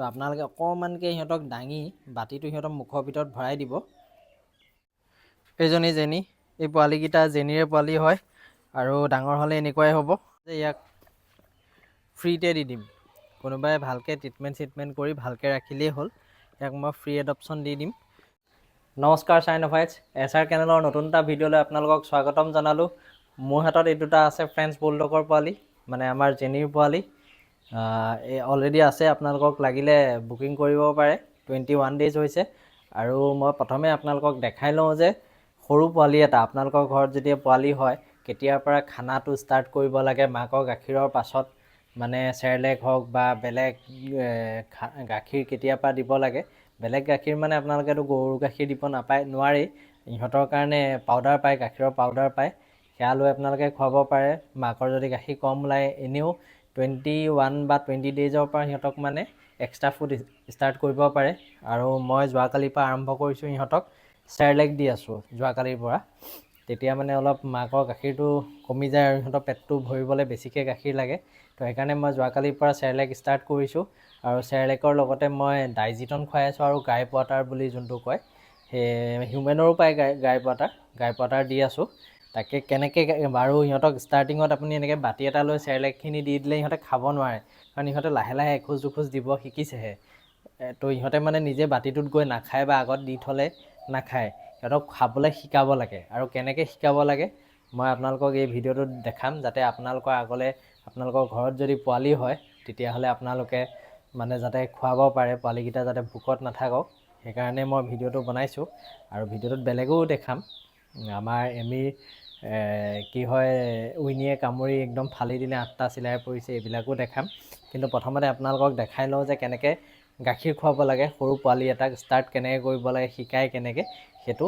তো আপোনালোকে অকণমানকৈ সিহঁতক দাঙি বাতিটো সিহঁতৰ মুখৰ ভিতৰত ভৰাই দিব। এইজনী জেনী, এই পোৱালিকেইটা জেনীৰে পোৱালি হয় আৰু ডাঙৰ হ'লে এনেকুৱাই হ'ব। ইয়াক ফ্ৰীতে দি দিম, কোনোবাই ভালকৈ ট্ৰিটমেণ্ট কৰি ভালকৈ ৰাখিলেই হ'ল। ইয়াক মই ফ্ৰী এডপশ্যন দি দিম। নমস্কাৰ চাইনোফাইটছ SR কেনেলৰ নতুন এটা ভিডিঅ'লৈ আপোনালোকক স্বাগতম জনালোঁ। মোৰ হাতত এই দুটা আছে ফ্ৰেঞ্চ বুলডগৰ পোৱালি, মানে আমাৰ জেনীৰ পোৱালি। অলৰেডি আছে, আপোনালোকক লাগিলে বুকিং কৰিব পাৰে। 21 ডেইজ হৈছে। আৰু মই প্ৰথমে আপোনালোকক দেখাই লওঁ যে সৰু পোৱালি এটা আপোনালোকৰ ঘৰত যেতিয়া পোৱালি হয় কেতিয়াৰ পৰা খানাটো ষ্টাৰ্ট কৰিব লাগে। মাকৰ গাখীৰৰ পাছত মানে চেৰেলেক হওক বা বেলেগ গাখীৰ কেতিয়াৰ পৰা দিব লাগে। বেলেগ গাখীৰ মানে আপোনালোকেতো গৰুৰ গাখীৰ দিব নোৱাৰেই। ইহঁতৰ কাৰণে পাউডাৰ পায়, গাখীৰৰ পাউডাৰ পায়, সেয়া লৈ আপোনালোকে খুৱাব পাৰে। মাকৰ যদি গাখীৰ কম ওলায়, এনেও 21 বা 20 ডেইজৰ পৰা সিহঁতক মানে এক্সট্ৰা ফুড ষ্টাৰ্ট কৰিব পাৰে। আৰু মই যোৱাকালিৰ পৰা আৰম্ভ কৰিছোঁ সিহঁতক চেৰেলেক দি আছোঁ যোৱাকালিৰ পৰা। তেতিয়া মানে অলপ মাকৰ গাখীৰটো কমি যায় আৰু সিহঁতৰ পেটটো ভৰিবলৈ বেছিকৈ গাখীৰ লাগে। তো সেইকাৰণে মই যোৱাকালিৰ পৰা চেৰেলেক ষ্টাৰ্ট কৰিছোঁ। আৰু চেৰেলেকৰ লগতে মই ডাইজিটন খুৱাই আছোঁ আৰু গাইপ ৱাটাৰ বুলি যোনটো কয়, সেই হিউমেনৰো পায় গাইপ ৱাটাৰ দি আছোঁ। তাকে কেনেকৈ বাৰু সিহঁতক ষ্টাৰ্টিঙত আপুনি এনেকৈ বাতি এটা লৈ চেৰেলেকখিনি দি দিলে সিহঁতে খাব নোৱাৰে, কাৰণ ইহঁতে লাহে লাহে এখোজ দুখোজ দিব শিকিছেহে। তো ইহঁতে মানে নিজে বাতিটোত গৈ নাখায় বা আগত দি থ'লে নাখায়। সিহঁতক খাবলৈ শিকাব লাগে। আৰু কেনেকৈ শিকাব লাগে মই আপোনালোকক এই ভিডিঅ'টোত দেখাম, যাতে আপোনালোকৰ আগলৈ আপোনালোকৰ ঘৰত যদি পোৱালি হয় তেতিয়াহ'লে আপোনালোকে মানে যাতে খুৱাব পাৰে, পোৱালিকেইটা যাতে ভোকত নাথাকক। সেইকাৰণে মই ভিডিঅ'টো বনাইছোঁ। আৰু ভিডিঅ'টোত বেলেগো দেখাম। আমাৰ এমিৰ কি হয়, উইনিয়ে কামুৰি একদম ফালি দিলে, 8টা চিলাই পৰিছে, এইবিলাকো দেখাম। কিন্তু প্ৰথমতে আপোনালোকক দেখাই লওঁ যে কেনেকৈ গাখীৰ খুৱাব লাগে, সৰু পোৱালি এটাক ষ্টাৰ্ট কেনেকৈ কৰিব লাগে, শিকাই কেনেকৈ, সেইটো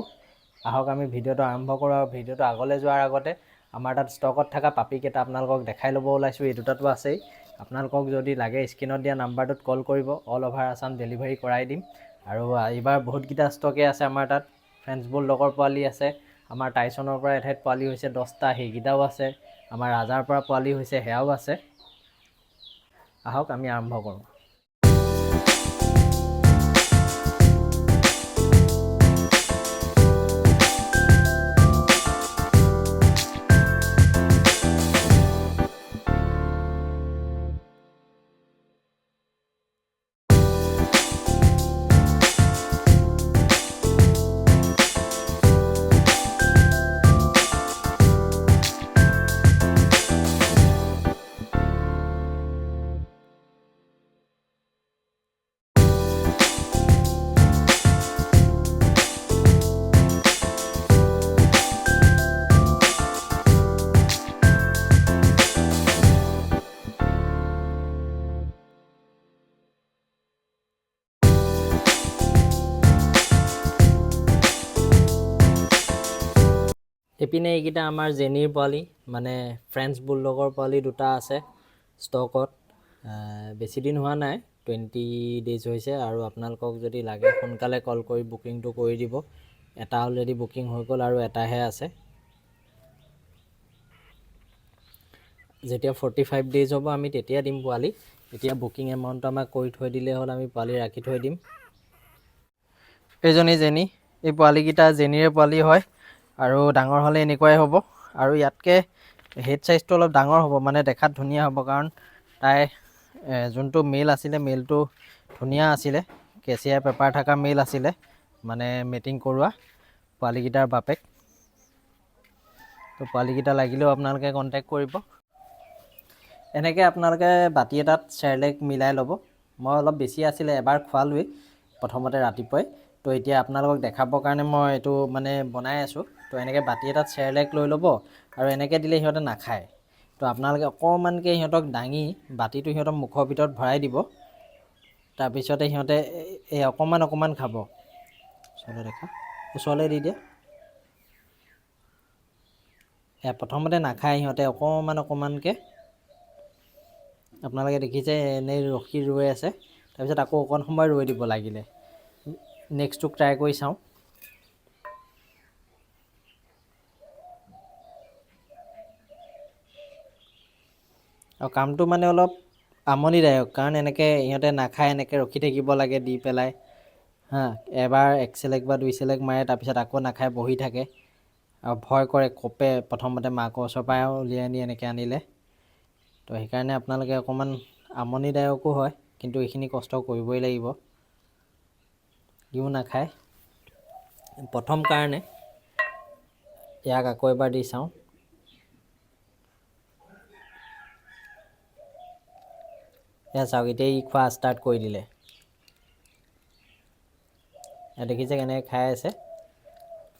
আহক আমি ভিডিঅ'টো আৰম্ভ কৰোঁ। আৰু ভিডিঅ'টো আগলৈ যোৱাৰ আগতে আমাৰ তাত ষ্টকত থকা পাপিকেইটা আপোনালোকক দেখাই ল'ব ওলাইছোঁ। এই দুটাতো আছেই। আপোনালোকক যদি লাগে স্ক্ৰীণত দিয়া নাম্বাৰটোত কল কৰিব, অল অভাৰ আছাম ডেলিভাৰী কৰাই দিম। আৰু এইবাৰ বহুতকেইটা ষ্টকে আছে আমাৰ তাত। ফ্ৰেঞ্চ বুলডগৰ পোৱালি আছে, আমাৰ টাইচনৰ পৰা এঠাইত পোৱালি হৈছে 10টা, সেইকেইটাও আছে। আমাৰ ৰাজাৰ পৰা পোৱালি হৈছে, সেয়াও আছে। আহক আমি আৰম্ভ কৰোঁ। এইপিনে এইকেইটা আমাৰ জেনীৰ পোৱালি, মানে ফ্ৰেঞ্চ বুলডগৰ পোৱালি দুটা আছে ষ্টকত। বেছি দিন হোৱা নাই, 20 ডেইজ হৈছে। আৰু আপোনালোকক যদি লাগে সোনকালে কল কৰি বুকিংটো কৰি দিব। এটা অলৰেডি বুকিং হৈ গ'ল আৰু এটাহে আছে। যেতিয়া 45 ডেইজ হ'ব আমি তেতিয়া দিম পোৱালি। এতিয়া বুকিং এমাউণ্টটো আমাক কৰি থৈ দিলেই হ'ল, আমি পোৱালি ৰাখি থৈ দিম। এইজনী জেনী, এই পোৱালিকেইটা জেনীৰে পোৱালি হয় আৰু ডাঙৰ হ'লে এনেকুৱাই হ'ব। আৰু ইয়াতকৈ হেড চাইজটো অলপ ডাঙৰ হ'ব, মানে দেখাত ধুনীয়া হ'ব। কাৰণ তাই যোনটো মেল আছিলে, মেলটো ধুনীয়া আছিলে, কেচিয়াৰ পেপাৰ থকা মেল আছিলে, মানে মেটিং কৰোৱা পোৱালিকেইটাৰ বাপেক। তো পোৱালিকেইটা লাগিলেও আপোনালোকে কণ্টেক্ট কৰিব। এনেকৈ আপোনালোকে বাতি এটাত চেৰেলেক মিলাই ল'ব। মই অলপ বেছি আছিলে, এবাৰ খোৱালোৱেই প্ৰথমতে ৰাতিপুৱাই। তো এতিয়া আপোনালোকক দেখাবৰ কাৰণে মই এইটো মানে বনাই আছোঁ। তো এনেকৈ বাতি এটাত চেৰেলেক লৈ ল'ব, আৰু এনেকৈ দিলে সিহঁতে নাখায়। তো আপোনালোকে অকণমানকৈ সিহঁতক দাঙি বাতিটো সিহঁতৰ মুখৰ ভিতৰত ভৰাই দিব। তাৰপিছতে সিহঁতে এই অকণমান খাব। ওচৰলৈ দেখা, ওচৰলৈ দি দিয়া। প্ৰথমতে নাখায় সিহঁতে, অকণমানকৈ আপোনালোকে দেখিছে এনেই ৰৈ আছে। তাৰপিছত আকৌ অকণ সময় ৰৈ দিব লাগিলে। নেক্সটটো ট্ৰাই কৰি চাওঁ। আৰু কামটো মানে অলপ আমনিদায়ক, কাৰণ এনেকৈ ইহঁতে নাখায়, এনেকৈ ৰখি থাকিব লাগে দি পেলাই হা। এবাৰ এক চেলেক বা 2 চেলেক মাৰে, তাৰপিছত আকৌ নাখায় বহি থাকে আৰু ভয় কৰে, কপে প্ৰথমতে মাকৰ ওচৰৰ পৰাই উলিয়াই আনি এনেকৈ আনিলে। তো সেইকাৰণে আপোনালোকে অকণমান আমনিদায়কো হয়, কিন্তু এইখিনি কষ্ট কৰিবই লাগিব। ইও নাখায় প্ৰথম কাৰণে। ইয়াক আকৌ এবাৰ দি চাওঁ। এয়া চাওক, এতিয়া ই খোৱা ষ্টাৰ্ট কৰি দিলে। দেখিছে কেনেকৈ খাই আছে।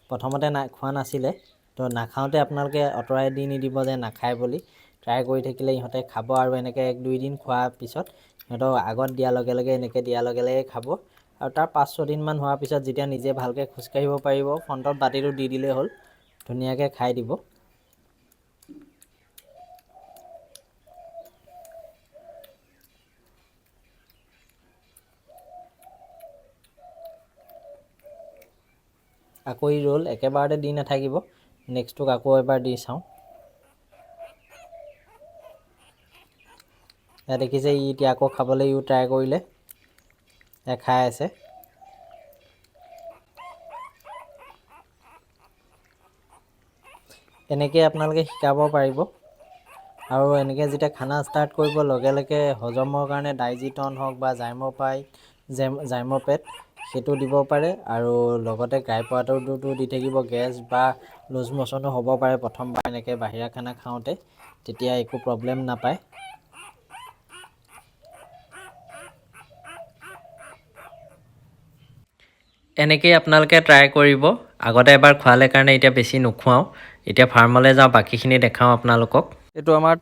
প্ৰথমতে খোৱা নাছিলে, তো নাখাওঁতে আপোনালোকে আঁতৰাই দি নিদিব যে নাখায় বুলি। ট্ৰাই কৰি থাকিলে ইহঁতে খাব, আৰু এনেকৈ 1-2 দিন খোৱাৰ পিছত সিহঁতক আগত দিয়াৰ লগে লগে, এনেকৈ দিয়াৰ লগে লগে খাব। আৰু তাৰ 5-6 দিনমান হোৱাৰ পিছত যেতিয়া নিজে ভালকৈ খোজকাঢ়িব পাৰিব, ফ্ৰণ্টত বাতিটো দি দিলেই হ'ল, ধুনীয়াকৈ খাই দিব। আকৌ ই ৰ'ল, একেবাৰতে দি নাথাকিব, নেক্সটটোক আকৌ এবাৰ দি চাওঁ। এয়া দেখিছে, ই এতিয়া আকৌ খাবলৈ ইও ট্ৰাই কৰিলে, খাই আছে। এনেকৈ আপোনালোকে শিকাব পাৰিব। আৰু এনেকৈ যেতিয়া খানা ষ্টাৰ্ট কৰিব, লগে লগে হজমৰ কাৰণে ডাইজিটন হওক বা জাইম'পেট সেইটো দিব পাৰে। আৰু লগতে গ্ৰাই পাউডাৰটো দি থাকিব। গেছ বা লুজ মচনো হ'ব পাৰে প্ৰথমবাৰ এনেকৈ বাহিৰা খানা খাওঁতে, তেতিয়া একো প্ৰব্লেম নাপায়। এনেকেই আপোনালোকে ট্ৰাই কৰিব। আগতে এবাৰ খোৱালে কাৰণে এতিয়া বেছি নোখোৱাওঁ। এতিয়া ফাৰ্মলৈ যাওঁ, বাকীখিনি দেখাওঁ আপোনালোকক। এইটো আমাৰ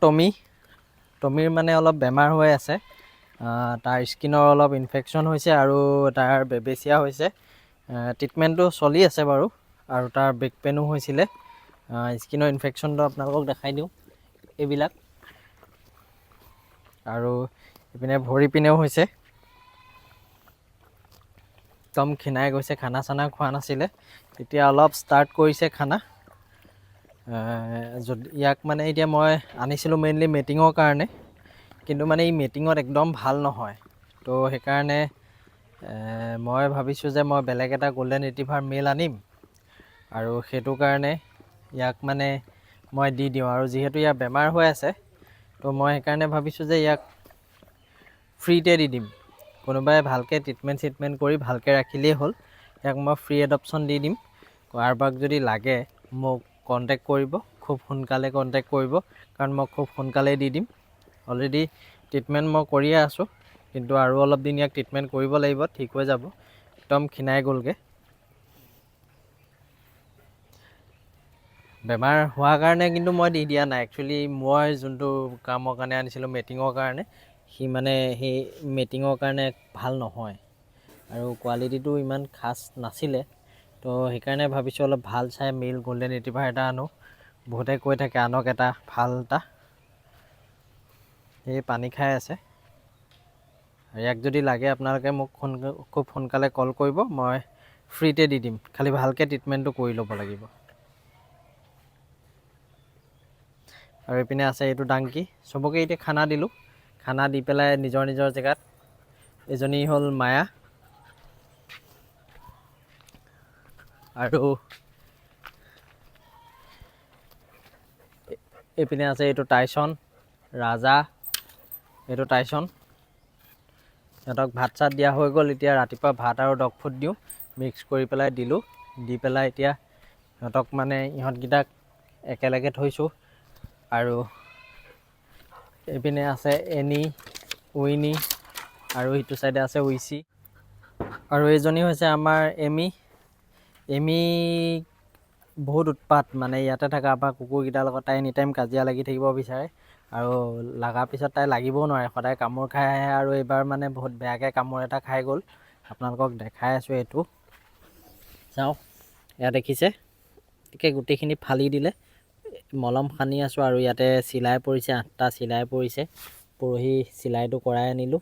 টমিৰ মানে অলপ বেমাৰ হৈ আছে। তাৰ স্কিনৰ অলপ ইনফেকশ্যন হৈছে আৰু তাৰ বেবেচিয়া হৈছে। ট্ৰিটমেণ্টটো চলি আছে বাৰু। আৰু তাৰ বেক পেইনো হৈছিলে। স্কিনৰ ইনফেকশ্যনটো আপোনালোকক দেখাই দিওঁ, এইবিলাক। আৰু ইপিনে ভৰি পিনেও হৈছে, একদম ক্ষীণাই গৈছে। খানা চানা খোৱা নাছিলে, এতিয়া অলপ ষ্টাৰ্ট কৰিছে খানা। ইয়াক মানে এতিয়া মই আনিছিলোঁ মেইনলি মেটিঙৰ কাৰণে, কিন্তু মানে এই মেটিঙত একদম ভাল নহয়। তো সেইকাৰণে মই ভাবিছোঁ যে মই বেলেগ এটা গ'ল্ডেন ৰিট্ৰিভাৰ মেল আনিম, আৰু সেইটো কাৰণে ইয়াক মানে মই দি দিওঁ। আৰু যিহেতু ইয়াৰ বেমাৰ হৈ আছে, তো মই সেইকাৰণে ভাবিছোঁ যে ইয়াক ফ্ৰীতে দি দিম। কোনোবাই ভালকৈ ট্ৰিটমেণ্ট কৰি ভালকৈ ৰাখিলেই হ'ল। ইয়াক মই ফ্ৰী এডপশ্যন দি দিম। কাৰোবাক যদি লাগে মোক কণ্টেক্ট কৰিব, খুব সোনকালে কণ্টেক্ট কৰিব, কাৰণ মই খুব সোনকালেই দি দিম। অলৰেডি ট্ৰিটমেণ্ট মই কৰিয়ে আছোঁ, কিন্তু আৰু অলপ দিন ইয়াক ট্ৰিটমেণ্ট কৰিব লাগিব, ঠিক হৈ যাব। একদম ক্ষীণাই গ'লগৈ। বেমাৰ হোৱাৰ কাৰণে কিন্তু মই দি দিয়া নাই। একচুৱেলি মই যোনটো কামৰ কাৰণে আনিছিলোঁ, মেটিঙৰ কাৰণে, সি মানে সেই মেটিঙৰ কাৰণে ভাল নহয়, আৰু কোৱালিটিটো ইমান খাচ নাছিলে। তো সেইকাৰণে ভাবিছোঁ অলপ ভাল চাই মেল গ'ল্ডেন ৰিট্ৰিভাৰ এটা আনো। বহুতে কৈ থাকে আনক এটা ভাল এটা। এই পানী খাই আছে। ইয়াক যদি লাগে আপোনালোকে মোক খুব সোনকালে কল কৰিব, মই ফ্ৰীতে দি দিম। খালি ভালকৈ ট্ৰিটমেণ্টটো কৰি ল'ব লাগিব। আৰু এইপিনে আছে এইটো ডাংকি। চবকে এতিয়া খানা দিলোঁ। খানা দি পেলাই নিজৰ নিজৰ জেগাত। এজনী হ'ল মায়া, আৰু এইপিনে আছে এইটো টাইচন, ৰাজা, এইটো টাইচন। সিহঁতক ভাত চাত দিয়া হৈ গ'ল। এতিয়া ৰাতিপুৱা ভাত আৰু ডগ ফুড দিওঁ, মিক্স কৰি পেলাই দিলোঁ। দি পেলাই এতিয়া সিহঁতক মানে ইহঁতকেইটাক একেলগে থৈছোঁ। আৰু এইপিনে আছে এনি, উইনি, আৰু ইটো চাইডে আছে উইচি। আৰু এইজনী হৈছে আমাৰ এমি বহুত উৎপাত। মানে ইয়াতে থকা আমাৰ কুকুৰকেইটাৰ লগত তাই এনি টাইম কাজিয়া লাগি থাকিব বিচাৰে, আৰু লগাৰ পিছত তাই লাগিবও নোৱাৰে, সদায় কামোৰ খাই আহে। আৰু এইবাৰ মানে বহুত বেয়াকৈ কামোৰ এটা খাই গ'ল। আপোনালোকক দেখাই আছোঁ এইটো চাওক। এয়া দেখিছে, গোটেইখিনি ফালি দিলে। মলম সানি আছোঁ, আৰু ইয়াতে চিলাই পৰিছে, 8টা চিলাই পৰিছে। পৰহি চিলাইটো কৰাই আনিলোঁ।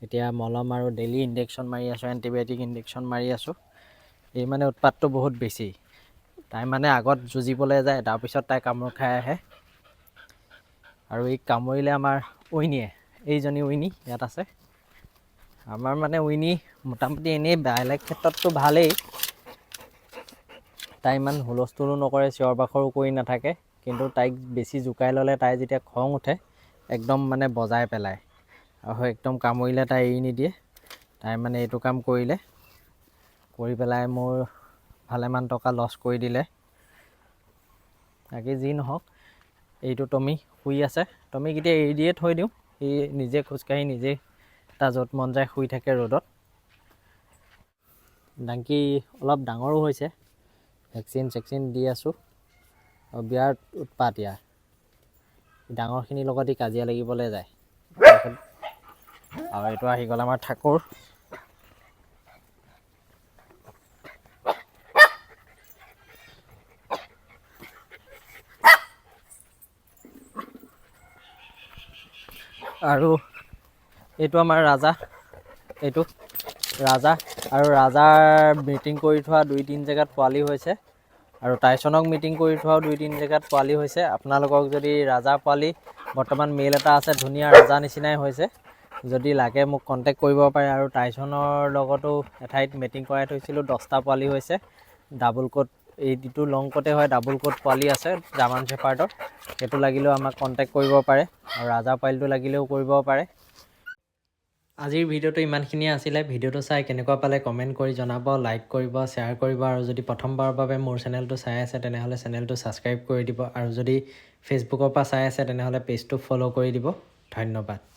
এতিয়া মলম আৰু ডেইলি ইনজেকশ্যন মাৰি আছোঁ, এণ্টিবায়'টিক ইনজেকশ্যন মাৰি আছোঁ। এই মানে উৎপাতটো বহুত বেছি। তাই মানে আগত যুঁজিবলৈ যায়, তাৰপিছত তাই কামোৰ খাই আহে। আৰু এই কামুৰিলে আমাৰ উইনিয়ে এইজনী উইনি ইয়াত আছে। আমাৰ মানে উইনি মোটামুটি এনেই বেলেগ ক্ষেত্ৰততো ভালেই, তাই ইমান হুলস্থুলো নকৰে, চিঞৰ বাখৰো কৰি নাথাকে, কিন্তু তাইক বেছি জোকাই ল'লে তাই যেতিয়া খং উঠে একদম মানে বজাই পেলায় আৰু একদম কামুৰিলে তাই এৰি নিদিয়ে। তাই মানে এইটো কাম কৰি পেলাই মোৰ ভালেমান টকা লছ কৰি দিলে। বাকী যি নহওক, এইটো টমি শুই আছে। টমিক এতিয়া এৰি দিয়ে থৈ দিওঁ, সি নিজে খোজকাঢ়ি নিজেই তাৰ য'ত মন যায় শুই থাকে ৰ'দত। ডাংকি অলপ ডাঙৰো হৈছে, ভেকচিন দি আছোঁ আৰু বিৰাট উৎপাত ইয়াৰ। ডাঙৰখিনিৰ লগত ই কাজিয়া লাগিবলৈ যায়। আৰু এইটো আহি গ'ল আমাৰ ঠাকুৰ। আৰু এইটো আমাৰ ৰাজা, এইটো ৰাজা। আৰু ৰাজাৰ মিটিং কৰি থোৱা 2-3 জেগাত পোৱালি হৈছে, আৰু টাইচনক মিটিং কৰি থোৱাও 2-3 জেগাত পোৱালি হৈছে। আপোনালোকক যদি ৰাজা পোৱালি বৰ্তমান মেল এটা আছে, ধুনীয়া ৰাজা নিচিনাই হৈছে, যদি লাগে মোক কণ্টেক্ট কৰিব পাৰে। আৰু টাইচনৰ লগতো এঠাইত মিটিং কৰাই থৈছিলোঁ, 10টা পোৱালি হৈছে। ডাবুল কোট, এইটো লং কোটে হয়, ডাবুল কোট পোৱালি আছে জাৰ্মান শ্বেপাৰ্ডৰ, সেইটো লাগিলেও আমাক কণ্টেক্ট কৰিব পাৰে। আৰু ৰাজা পোৱালিটো লাগিলেও কৰিব পাৰে। আজিৰ ভিডিঅ'টো ইমানখিনিয়ে আছিলে। ভিডিঅ'টো চাই কেনেকুৱা পালে কমেণ্ট কৰি জনাব, লাইক কৰিব, শ্বেয়াৰ কৰিব। আৰু যদি প্ৰথমবাৰৰ বাবে মোৰ চেনেলটো চাই আছে তেনেহ'লে চেনেলটো ছাবস্ক্ৰাইব কৰি দিব। আৰু যদি ফেচবুকৰ পৰা চাই আছে তেনেহ'লে পেজটো ফ'ল' কৰি দিব। ধন্যবাদ।